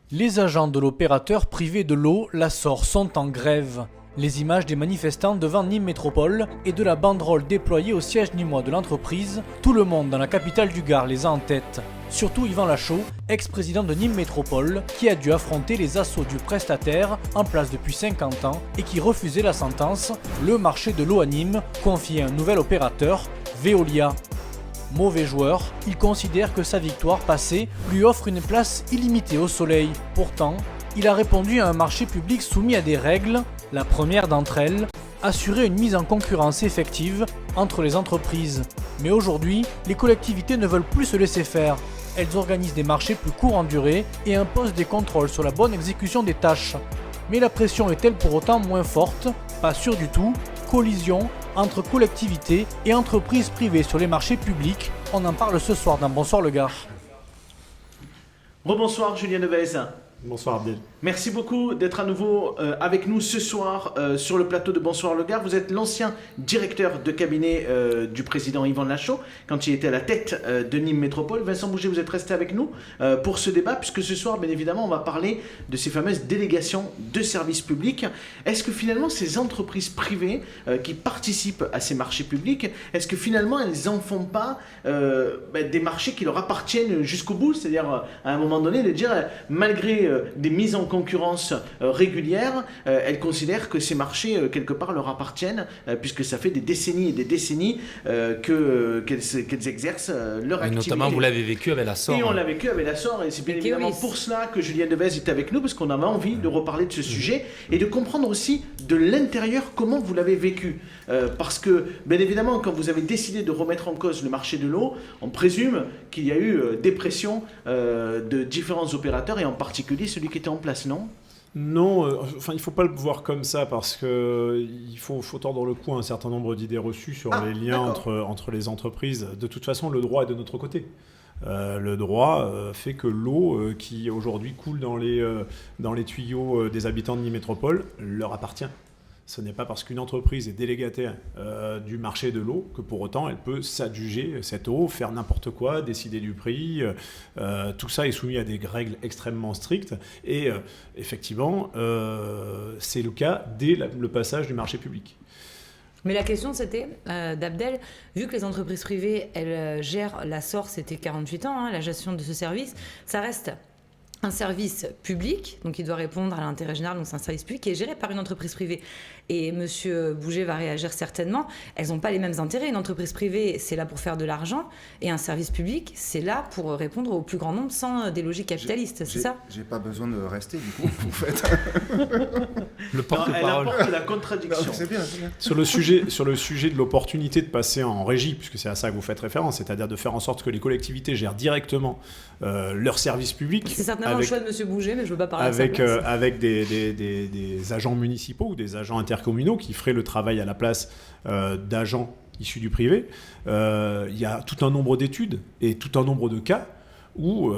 Les agents de l'opérateur privé de l'eau, la SOR, sont en grève. Les images des manifestants devant Nîmes Métropole et de la banderole déployée au siège nîmois de l'entreprise, tout le monde dans la capitale du Gard les a en tête. Surtout Yvan Lachaud, ex-président de Nîmes Métropole, qui a dû affronter les assauts du prestataire en place depuis 50 ans et qui refusait la sentence, le marché de l'eau à Nîmes, confié à un nouvel opérateur, Veolia. Mauvais joueur, il considère que sa victoire passée lui offre une place illimitée au soleil. Pourtant, il a répondu à un marché public soumis à des règles. La première d'entre elles, assurer une mise en concurrence effective entre les entreprises. Mais aujourd'hui, les collectivités ne veulent plus se laisser faire. Elles organisent des marchés plus courts en durée et imposent des contrôles sur la bonne exécution des tâches. Mais la pression est-elle pour autant moins forte? Pas sûr du tout. Collision entre collectivités et entreprises privées sur les marchés publics. On en parle ce soir dans Bonsoir le Gard. Rebonsoir Julien Devez. Bonsoir Abdel. Merci beaucoup d'être à nouveau avec nous ce soir sur le plateau de Bonsoir le Gard. Vous êtes l'ancien directeur de cabinet du président Yvan Lachaud quand il était à la tête de Nîmes Métropole. Vincent Bouget, vous êtes resté avec nous pour ce débat puisque ce soir, bien évidemment, on va parler de ces fameuses délégations de services publics. Est-ce que finalement ces entreprises privées qui participent à ces marchés publics, est-ce que finalement elles n'en font pas des marchés qui leur appartiennent jusqu'au bout? C'est-à-dire à un moment donné de dire malgré des mises en concurrence régulières, elles considèrent que ces marchés quelque part leur appartiennent puisque ça fait des décennies et des décennies qu'elles exercent leur activité. Et notamment vous l'avez vécu avec la SOR. Et on l'a vécu avec la SOR et c'est bien évidemment pour cela que Julien Devez est avec nous parce qu'on avait envie de reparler de ce sujet et de comprendre aussi de l'intérieur comment vous l'avez vécu. Parce que bien évidemment quand vous avez décidé de remettre en cause le marché de l'eau, on présume qu'il y a eu des pressions de différents opérateurs et en particulier celui qui était en place, non ? Non, il ne faut pas le voir comme ça parce qu'il faut tordre le cou à un certain nombre d'idées reçues sur les liens entre les entreprises. De toute façon, le droit est de notre côté. Le droit fait que l'eau qui aujourd'hui coule dans les tuyaux des habitants de Nîmes Métropole leur appartient. Ce n'est pas parce qu'une entreprise est délégataire du marché de l'eau que pour autant elle peut s'adjuger cette eau, faire n'importe quoi, décider du prix. Tout ça est soumis à des règles extrêmement strictes. Et effectivement, c'est le cas dès le passage du marché public. Mais la question c'était, d'Abdel, vu que les entreprises privées, elles gèrent la SOR, c'était 48 ans, la gestion de ce service, ça reste un service public, donc il doit répondre à l'intérêt général, donc c'est un service public qui est géré par une entreprise privée. Et Monsieur Bouget va réagir certainement, elles n'ont pas les mêmes intérêts. Une entreprise privée, c'est là pour faire de l'argent, et un service public, c'est là pour répondre au plus grand nombre sans des logiques capitalistes, c'est ça ? J'ai pas besoin de rester, du coup, en fait. Le porte-parole. Elle apporte la contradiction. Non, c'est bien. Sur le sujet de l'opportunité de passer en régie, puisque c'est à ça que vous faites référence, c'est-à-dire de faire en sorte que les collectivités gèrent directement leurs services publics. C'est certainement le choix de Monsieur Bouget, mais je ne veux pas parler de ça. Avec des agents municipaux ou des agents intercommunaux qui feraient le travail à la place d'agents issus du privé. Il y a tout un nombre d'études et tout un nombre de cas où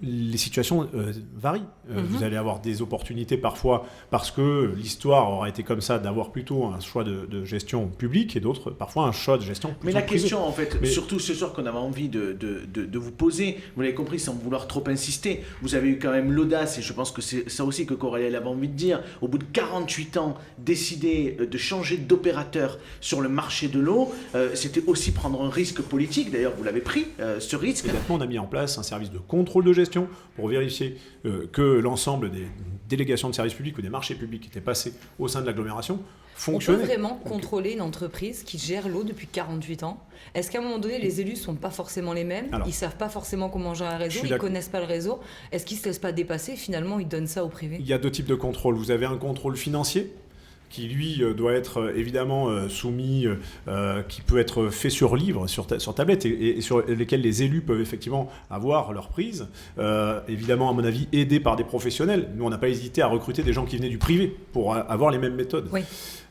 les situations varient. Vous allez avoir des opportunités parfois parce que l'histoire aura été comme ça d'avoir plutôt un choix de gestion publique et d'autres parfois un choix de gestion Mais la privée. question en fait, surtout ce soir qu'on avait envie de vous poser, vous l'avez compris sans vouloir trop insister, vous avez eu quand même l'audace et je pense que c'est ça aussi que Coralie avait envie de dire, au bout de 48 ans, décider de changer d'opérateur sur le marché de l'eau, c'était aussi prendre un risque politique, d'ailleurs vous l'avez pris, ce risque. Et maintenant on a mis en place un service de contrôle de gestion pour vérifier que l'ensemble des délégations de services publics ou des marchés publics qui étaient passés au sein de l'agglomération fonctionnaient. On peut vraiment contrôler une entreprise qui gère l'eau depuis 48 ans ? Est-ce qu'à un moment donné, les élus ne sont pas forcément les mêmes ? Ils ne savent pas forcément comment gérer un réseau, ils ne connaissent pas le réseau. Est-ce qu'ils ne se laissent pas dépasser ? Finalement, ils donnent ça au privé ? Il y a deux types de contrôle. Vous avez un contrôle financier qui lui doit être évidemment soumis, qui peut être fait sur livre, sur tablette, et sur lesquels les élus peuvent effectivement avoir leur prise. Évidemment, à mon avis, aidés par des professionnels. Nous, on n'a pas hésité à recruter des gens qui venaient du privé pour avoir les mêmes méthodes. Oui.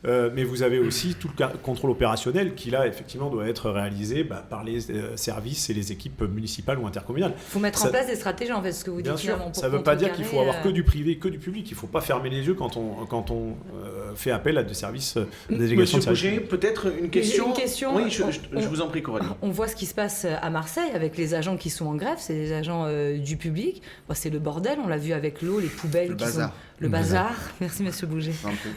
Mais vous avez aussi tout le contrôle opérationnel qui, là, effectivement, doit être réalisé par les services et les équipes municipales ou intercommunales. Il faut mettre en place des stratégies, en fait, ce que vous dites. Bien sûr, ça ne veut pas dire qu'il faut avoir que du privé, que du public. Il ne faut pas fermer les yeux quand on fait appel à des services de délégation Monsieur de service. Bouger, peut-être une question. Une question. Oui, je vous en prie, Coralie. On voit ce qui se passe à Marseille avec les agents qui sont en grève, c'est des agents du public. Bon, c'est le bordel, on l'a vu avec l'eau, les poubelles Le qui bazar. sont... Le bazar. Merci Monsieur Bouger.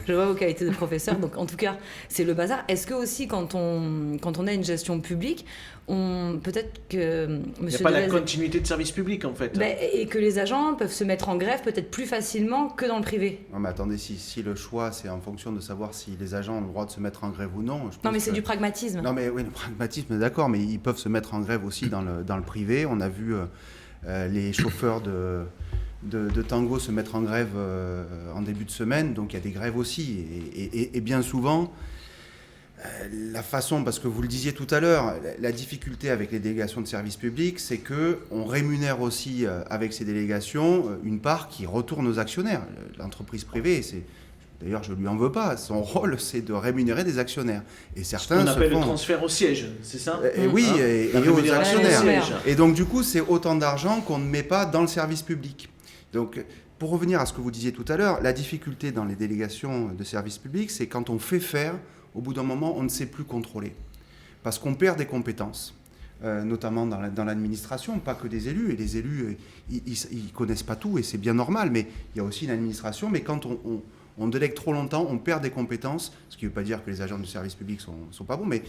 Je vois vos qualités de professeur, donc en tout cas, c'est le bazar. Est-ce que aussi, quand on a une gestion publique, peut-être que Il n'y a pas la continuité de service public, en fait. Et que les agents peuvent se mettre en grève peut-être plus facilement que dans le privé. Non, mais attendez, si le choix, c'est en fonction de savoir si les agents ont le droit de se mettre en grève ou non. Non, mais c'est du pragmatisme. Non, mais oui, le pragmatisme, d'accord, mais ils peuvent se mettre en grève aussi dans le privé. On a vu les chauffeurs de tango se mettre en grève en début de semaine, donc il y a des grèves aussi. Et bien souvent, la façon, parce que vous le disiez tout à l'heure, la difficulté avec les délégations de services publics, c'est qu'on rémunère aussi avec ces délégations une part qui retourne aux actionnaires. L'entreprise privée, d'ailleurs je ne lui en veux pas, son rôle c'est de rémunérer des actionnaires. Et certains on appelle le transfert au siège, c'est ça? Oui, et aux actionnaires. siège. Et donc du coup c'est autant d'argent qu'on ne met pas dans le service public. Donc pour revenir à ce que vous disiez tout à l'heure, la difficulté dans les délégations de services publics, c'est quand on fait faire, au bout d'un moment, on ne sait plus contrôler. Parce qu'on perd des compétences, notamment dans l'administration, pas que des élus. Et les élus, ils ne connaissent pas tout, et c'est bien normal, mais il y a aussi une administration. Mais quand on délègue trop longtemps, on perd des compétences, ce qui ne veut pas dire que les agents du service public sont pas bons, mais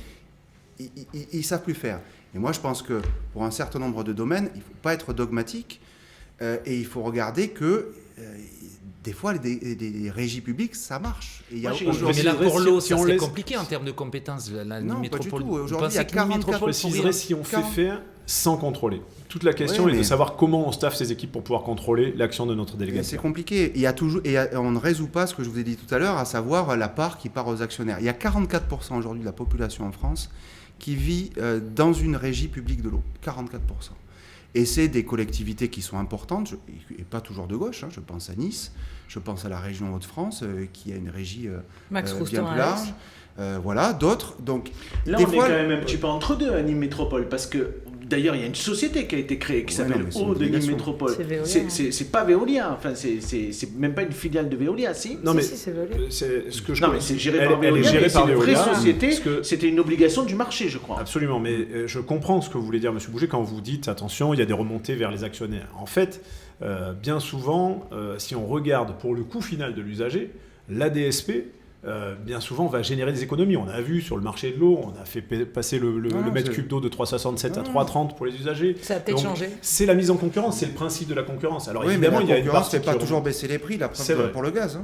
ils ne savent plus faire. Et moi, je pense que pour un certain nombre de domaines, il ne faut pas être dogmatique, et il faut regarder que... des fois, les régies publiques, ça marche. Et il y a Mais là, pour l'eau, si ça on serait laisse- compliqué en termes de compétences. La Non, pas du métropole. tout. Vous Aujourd'hui, il y pensez a qu'une 44 métropole Je préciserai si on fait 40. faire sans contrôler. Toute la question Oui, est de mais- savoir comment on staffe ces équipes pour pouvoir contrôler l'action de notre C'est délégation. compliqué. On ne résout pas ce que je vous ai dit tout à l'heure, à savoir la part qui part aux actionnaires. Il y a 44% aujourd'hui de la population en France qui vit dans une régie publique de l'eau. 44%. Et c'est des collectivités qui sont importantes, et pas toujours de gauche. Je pense à Nice, je pense à la région Hauts-de-France, qui a une régie Max bien Roustan plus large. Voilà, d'autres. Donc, Là, des on fois, est quand même un petit peu entre deux à Nîmes Métropole, parce que d'ailleurs, il y a une société qui a été créée qui Ouais, s'appelle non, mais c'est une Eau de Nîmes délégation. Métropole. C'est Veolia, C'est pas Veolia, enfin, c'est même pas une filiale de Veolia, si. Non, mais Si, c'est Veolia. c'est ce que je Non, mais c'est géré elle- par elle est Veolia. gérée mais par c'est une vraie Veolia, société. parce que- C'était une obligation du marché, je crois. Absolument, mais je comprends ce que vous voulez dire, Monsieur Bouger, quand vous dites attention, il y a des remontées vers les actionnaires. En fait, bien souvent, si on regarde pour le coût final de l'usager, l'ADSP, bien souvent, va générer des économies. On a vu sur le marché de l'eau, on a fait passer le Non, mètre c'est- cube d'eau de 3,67 à 3,30 pour les usagers. Ça a peut-être Donc, changé. C'est la mise en concurrence, c'est le principe de la concurrence. Alors oui, mais évidemment, la il y a une concurrence partie ne fait pas qui toujours remonte. baisser les prix, la C'est preuve vrai. pour le gaz.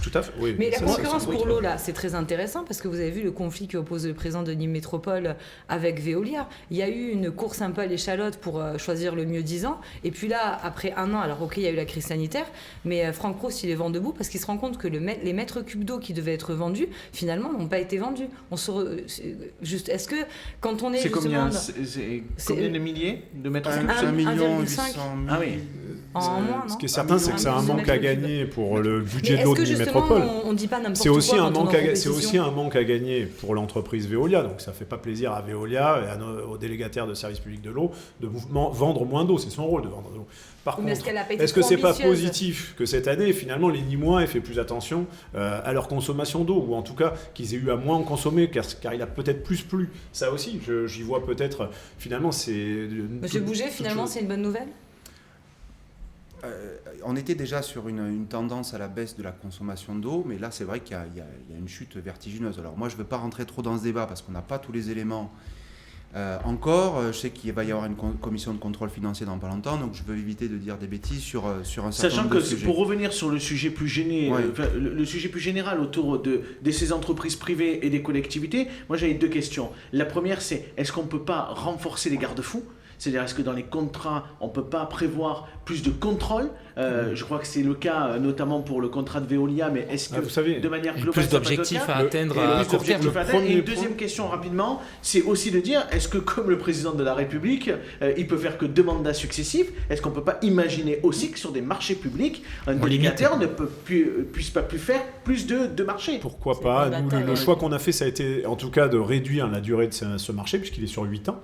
Tout à fait, oui. Mais la Ça, concurrence c'est- pour l'eau, là, c'est très intéressant parce que vous avez vu le conflit qui oppose le président de Nîmes Métropole avec Veolia. Il y a eu une course un peu à l'échalote pour choisir le mieux-disant. Et puis là, après un an, alors ok, il y a eu la crise sanitaire, mais Franck Prost, il est vent debout parce qu'il se rend compte que les mètres cubes d'eau qui devaient être vendus, finalement, n'ont pas été vendus. Est-ce que quand on est C'est combien justement C'est combien de milliers de mètres cubes 1 million 800 1,5. 000. Ah oui. en moins, Ce non qui est certain, c'est que c'est un million de manque à mètres cubes. gagner pour le Mais budget de est-ce l'eau que de Nîmes justement, Métropole. on dit pas n'importe C'est quoi aussi, quand un on est en manque à, c'est compétition. aussi un manque à gagner pour l'entreprise Veolia, donc ça fait pas plaisir à Veolia et aux délégataires de services publics de l'eau de vendre moins d'eau, c'est son rôle de vendre de l'eau. Par Oui, mais est-ce contre, qu'elle a pas été est-ce que trop c'est pas ambitieuse positif que cette année, finalement, les Nîmois aient fait plus attention à leur consommation d'eau, ou en tout cas qu'ils aient eu à moins en consommer, car il a peut-être plus plu. Ça aussi, j'y vois peut-être, finalement, c'est... Monsieur Bouger, finalement, c'est une bonne nouvelle? On était déjà sur une tendance à la baisse de la consommation d'eau, mais là c'est vrai qu'il y a une chute vertigineuse. Alors moi je ne veux pas rentrer trop dans ce débat parce qu'on n'a pas tous les éléments encore. Je sais qu'il va y avoir une commission de contrôle financier dans pas longtemps, donc je veux éviter de dire des bêtises sur un certain Sachant nombre que de sujets. pour revenir sur le sujet plus le sujet plus général autour de ces entreprises privées et des collectivités, moi j'avais deux questions. La première c'est, est-ce qu'on ne peut pas renforcer les garde-fous ? C'est-à-dire, est-ce que dans les contrats, on ne peut pas prévoir plus de contrôle ? Je crois que c'est le cas, notamment pour le contrat de Veolia, mais est-ce que vous savez, de manière Et globale, plus ça peut être le d'objectifs cas à atteindre Et à plus court terme. d'objectifs à atteindre. premier Et une point- deuxième question rapidement, c'est aussi de dire, est-ce que comme le président de la République, il peut faire que 2 mandats successifs, est-ce qu'on ne peut pas imaginer aussi que sur des marchés publics, un On délégataire ne puisse pas plus faire plus de marchés ? Pourquoi C'est pas. une Nous, bataille, le hein. choix qu'on a fait, ça a été en tout cas de réduire la durée de ce marché, puisqu'il est sur 8 ans.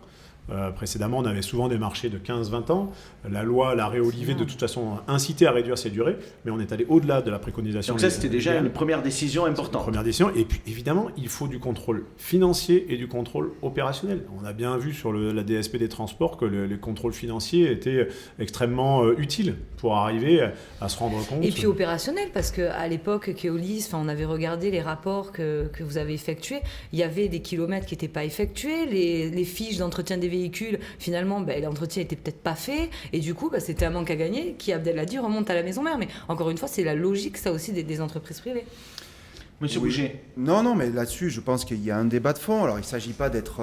Précédemment, on avait souvent des marchés de 15-20 ans. La loi, l'arrêt Olivier, de toute façon, a incité à réduire ces durées, mais on est allé au-delà de la préconisation. Donc ça, c'était déjà une première décision importante. Première décision. Et puis, évidemment, il faut du contrôle financier et du contrôle opérationnel. On a bien vu sur la DSP des transports que les contrôles financiers étaient extrêmement utiles pour arriver à se rendre compte. Et puis opérationnel, parce qu'à l'époque, Keolis, on avait regardé les rapports que vous avez effectués, il y avait des kilomètres qui n'étaient pas effectués, les fiches d'entretien des véhicules, finalement, l'entretien n'était peut-être pas fait, et du coup, c'était un manque à gagner qui, Abdel l'a dit, remonte à la maison mère. Mais encore une fois, c'est la logique, ça aussi, des entreprises privées. Monsieur Bouger. Non, mais là-dessus, je pense qu'il y a un débat de fond. Alors, il ne s'agit pas d'être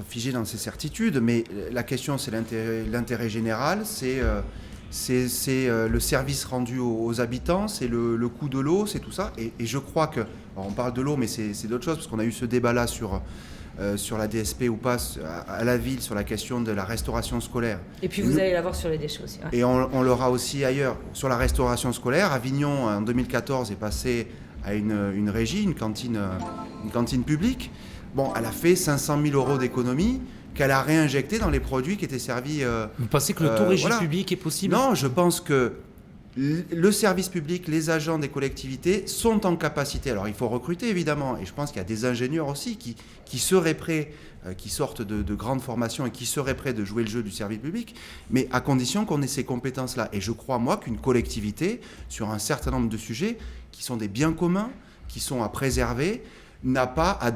figé dans ses certitudes, mais la question, c'est l'intérêt général, c'est le service rendu aux habitants, c'est le coût de l'eau, c'est tout ça. Et je crois que, alors on parle de l'eau, mais c'est d'autres choses, parce qu'on a eu ce débat-là sur la DSP ou pas à la ville, sur la question de la restauration scolaire. Et puis vous allez l'avoir sur les déchets aussi. Ouais. Et on l'aura aussi ailleurs. Sur la restauration scolaire, Avignon, en 2014, est passé à une régie, une cantine publique. Bon, elle a fait 500 000 euros d'économie qu'elle a réinjecté dans les produits qui étaient servis. Vous pensez que le tout régie public est possible? Non, je pense que le service public, les agents des collectivités sont en capacité. Alors il faut recruter évidemment, et je pense qu'il y a des ingénieurs aussi qui seraient prêts, qui sortent de grandes formations et qui seraient prêts de jouer le jeu du service public, mais à condition qu'on ait ces compétences-là. Et je crois, moi, qu'une collectivité, sur un certain nombre de sujets, qui sont des biens communs, qui sont à préserver, n'a pas à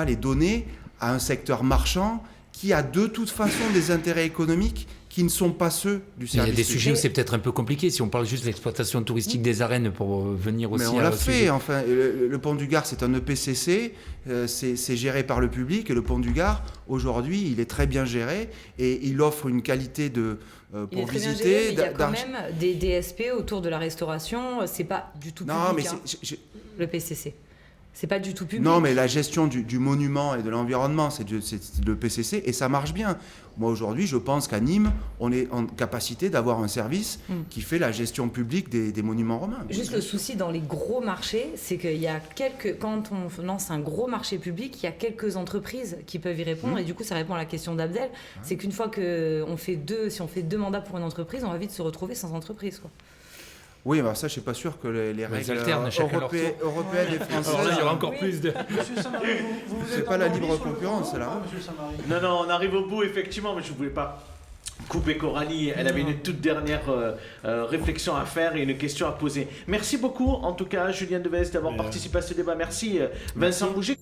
les donner à un secteur marchand qui a de toute façon des intérêts économiques qui ne sont pas ceux du service. Il y a des sujets où c'est peut-être un peu compliqué. Si on parle juste de l'exploitation touristique des arènes pour venir aussi. Mais on l'a fait. Enfin, le pont du Gard, c'est un EPCC, c'est géré par le public. Et le pont du Gard, aujourd'hui, il est très bien géré et il offre une qualité pour il est très visiter. Bien géré, mais il y a quand même des DSP autour de la restauration. C'est pas du tout public. Non, mais le PCC. C'est pas du tout public. Non, mais la gestion du monument et de l'environnement, c'est le PCC et ça marche bien. Moi, aujourd'hui, je pense qu'à Nîmes, on est en capacité d'avoir un service qui fait la gestion publique des monuments romains. Juste le souci dans les gros marchés, c'est qu'il y a quand on lance un gros marché public, il y a quelques entreprises qui peuvent y répondre. Et du coup, ça répond à la question d'Abdel. C'est qu'une fois si on fait deux mandats pour une entreprise, on va vite se retrouver sans entreprise, quoi. Oui, alors ça, je ne suis pas sûr que les règles européennes et françaises... Alors là, il y aura encore plus de... Monsieur Samari, vous c'est pas la libre concurrence, là. Monsieur Samari. Non, on arrive au bout, effectivement, mais je ne voulais pas couper Coralie. Elle avait une toute dernière réflexion à faire et une question à poser. Merci beaucoup, en tout cas, Julien Devez, d'avoir participé à ce débat. Merci, Vincent Bouger.